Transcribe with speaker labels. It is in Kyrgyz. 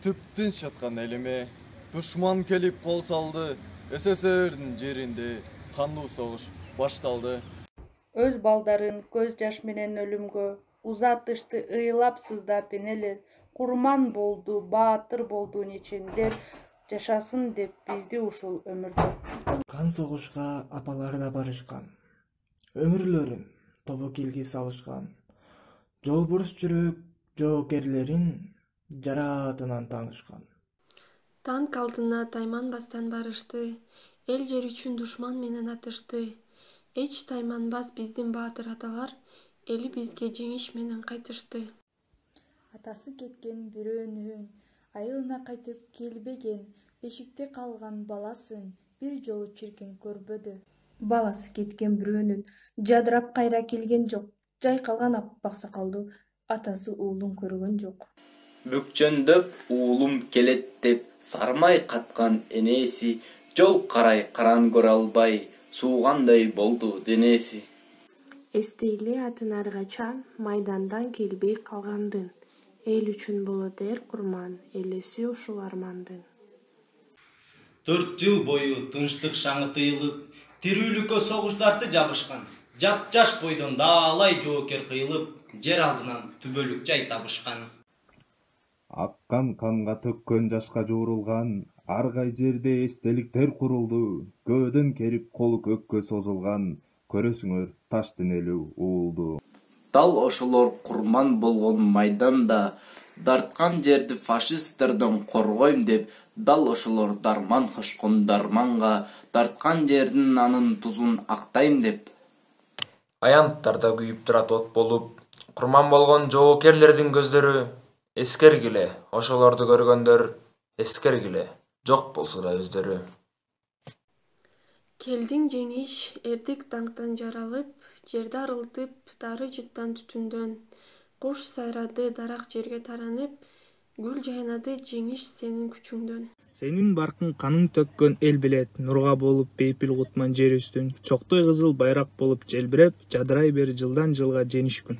Speaker 1: Tüp-tinç жатқан elime, düşman kelip kol saldı, СССР'дин жеринде кандуу согуш башталды.
Speaker 2: Өз балдарын көз жаш менен өлүмгө узатышты ыйлап сыздап энелер, курман болду, баатыр болду нечендер, жашасын деп бизди ушул өмүрдө.
Speaker 3: Кан согушка апалары да барышкан, өмүрлөрүн тобокелге салышкан, жолборс жүрөк жоокерлерин жараатынан таанышкан.
Speaker 4: Танк алдына тайманбастан барышты, эл жер үчүн душман менен атышты. Эч тайманбас биздин баатыр аталар, эли бизге жеңиш менен кайтышты.
Speaker 5: Атасы кеткен бирөөнүн айылына кайтып келбеген, бешикте калган баласын бир жолу чиркин көрбөдү.
Speaker 6: Баласы кеткен бирөөнүн жадырап кайра келген жок. Жайкалган аппак сакалдуу атасы уулун көргөн жок.
Speaker 7: Бүкчөндөп уулум келет деп сармай каткан энеси, жол карай каран көрө албай, суугандай болду денеси.
Speaker 4: Эстейли атын ар качан майдандан келбей калгандын. Эл үчүн болот эр курман, элеси ушул армандын.
Speaker 8: 4 жыл бою тынчтык шаңы тыйылып, тирүүлүккө согуштарды жабышкан. Жап-жаш бойдон даалай жоокер кыйылып, жер алдынан түбөлүк жай табышкан.
Speaker 9: Аккан канга төккөн жашка жуурулган, ар кай жерде эстеликтер курулду. Көөдөн керип колу көккө созулган, көрөсүңөр таш денелүү уулду.
Speaker 7: Дал ошолор курман болгон майданда, дарткан жерди фашисттерден коргойм деп, дал ошолор дарман кошкон дарманга, дарткан жердин анын тузун актайм деп.
Speaker 10: Аянттарда күйүп турат от болуп, курман болгон жоокерлердин көздөрү, эскергиле, ошолорду көргөндөр, эскергиле, жок болсо да өздөрү.
Speaker 4: Келдиң жеңиш, эрдик даңктан жаралып, жерди арылтып, дары жыттан түтүндөн. Куш сайрады дарак жерге таранып, гүл жайнады жеңиш сенин күчүңдөн.
Speaker 11: Сенин баркың каның төккөн эл билет, нурга болуп бейпил кутман жер үстүн, чоктой кызыл байрак болуп желбиреп, жадырай бер жылдан жылга жеңиш күн.